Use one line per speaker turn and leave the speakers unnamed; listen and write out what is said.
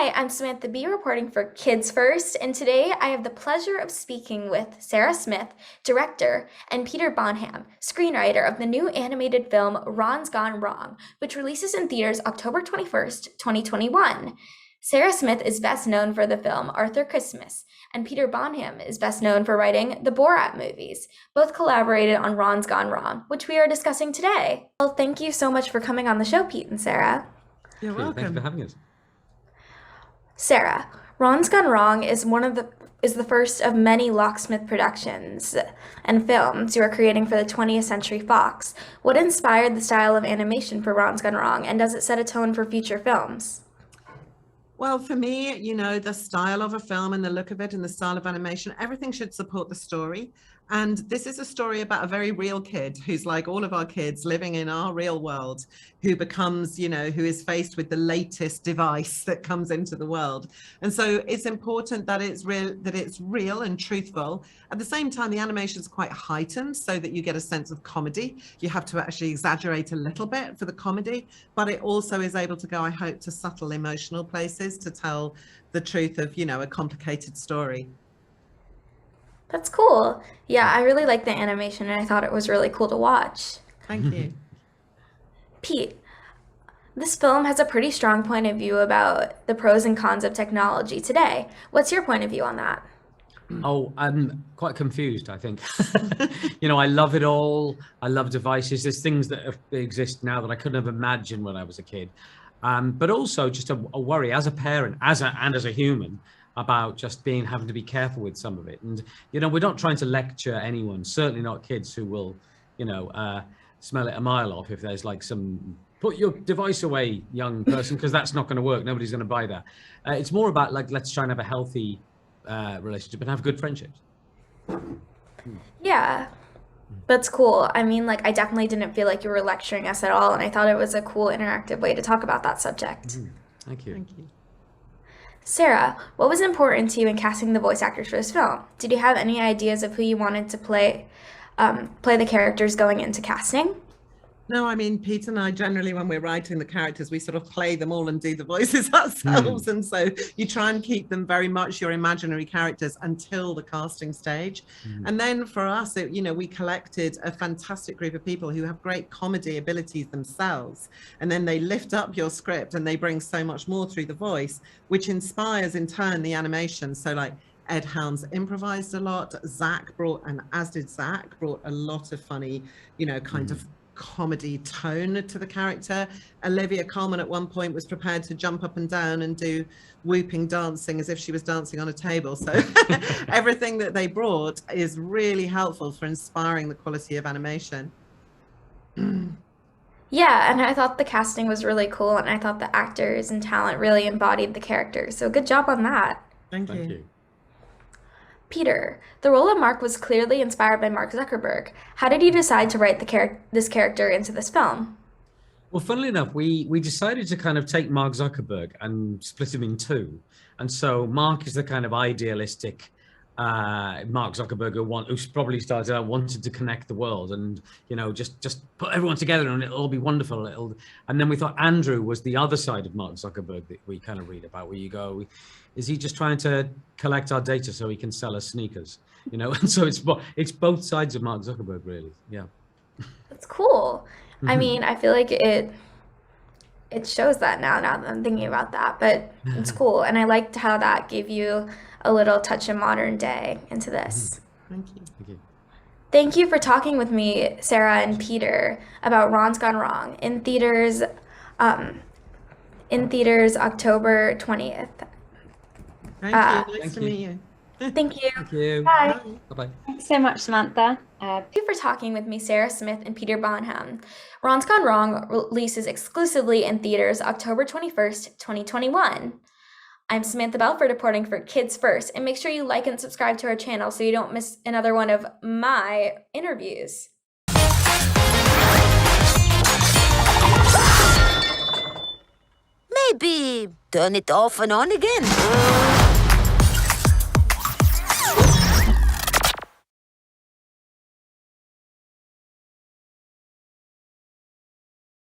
Hi, I'm Samantha B reporting for Kids First, and today I have the pleasure of speaking with Sarah Smith, director, and Peter Baynham, screenwriter of the new animated film Ron's Gone Wrong, which releases in theaters October 21st, 2021. Sarah Smith is best known for the film Arthur Christmas, and Peter Baynham is best known for writing the Borat movies. Both collaborated on Ron's Gone Wrong, which we are discussing today. Well, thank you so much for coming on the show, Pete and Sarah.
You're welcome.
Thank you for having us.
Sarah, Ron's Gone Wrong is the first of many Locksmith productions and films you are creating for the 20th Century Fox. What inspired the style of animation for Ron's Gone Wrong, and does it set a tone for future films?
Well, for me, the style of a film and the look of it and the style of animation, everything should support the story. And this is a story about a very real kid who's like all of our kids living in our real world, who becomes, who is faced with the latest device that comes into the world. And so it's important that it's real and truthful. At the same time, the animation is quite heightened so that you get a sense of comedy. You have to actually exaggerate a little bit for the comedy, but it also is able to go, I hope, to subtle emotional places to tell the truth of, a complicated story.
That's cool. Yeah, I really like the animation, and I thought it was really cool to watch.
Thank you.
Pete, this film has a pretty strong point of view about the pros and cons of technology today. What's your point of view on that?
Oh, I'm quite confused, I think. I love it all. I love devices. There's things that exist now that I couldn't have imagined when I was a kid. But also just a worry as a parent, and as a human, about just having to be careful with some of it. And, we're not trying to lecture anyone, certainly not kids who will, smell it a mile off if there's like some, put your device away, young person, because that's not going to work. Nobody's going to buy that. It's more about like, let's try and have a healthy relationship and have good friendships.
Yeah, that's cool. I mean, I definitely didn't feel like you were lecturing us at all, and I thought it was a cool, interactive way to talk about that subject.
Thank you.
Thank you.
Sarah, what was important to you in casting the voice actors for this film? Did you have any ideas of who you wanted to play the characters going into casting?
No, I mean, Pete and I generally, when we're writing the characters, we sort of play them all and do the voices ourselves. And so you try and keep them very much your imaginary characters until the casting stage. And then for us, we collected a fantastic group of people who have great comedy abilities themselves. And then they lift up your script and they bring so much more through the voice, which inspires in turn the animation. So like Ed Helms improvised a lot. Zach brought a lot of funny, kind of comedy tone to the character. Olivia Colman at one point was prepared to jump up and down and do whooping dancing as if she was dancing on a table. So everything that they brought is really helpful for inspiring the quality of animation.
Yeah, and I thought the casting was really cool, and I thought the actors and talent really embodied the characters. So good job on that.
Thank you.
Peter, the role of Mark was clearly inspired by Mark Zuckerberg. How did you decide to write this character into this film?
Well, funnily enough, we decided to kind of take Mark Zuckerberg and split him in two. And so Mark is the kind of idealistic Mark Zuckerberg who's probably started out wanted to connect the world and, just put everyone together and it'll all be wonderful. And then we thought Andrew was the other side of Mark Zuckerberg that we kind of read about, where you go, is he just trying to collect our data so he can sell us sneakers? And so it's both sides of Mark Zuckerberg, really. Yeah.
That's cool. I mean, I feel like it shows that now that I'm thinking about that, but it's cool. And I liked how that gave you a little touch of modern day into this.
Thank you.
Thank you.
Thank you for talking with me, Sarah and Peter, about Ron's Gone Wrong in theaters October 20th.
Thank you. Nice to meet you.
Thank you.
Thank you.
Bye.
Bye-bye.
Thanks so much, Samantha.
Thank you for talking with me, Sarah Smith and Peter Baynham. Ron's Gone Wrong releases exclusively in theaters October 21st, 2021. I'm Samantha Belford reporting for Kids First, and make sure you like and subscribe to our channel so you don't miss another one of my interviews.
Maybe turn it off and on again.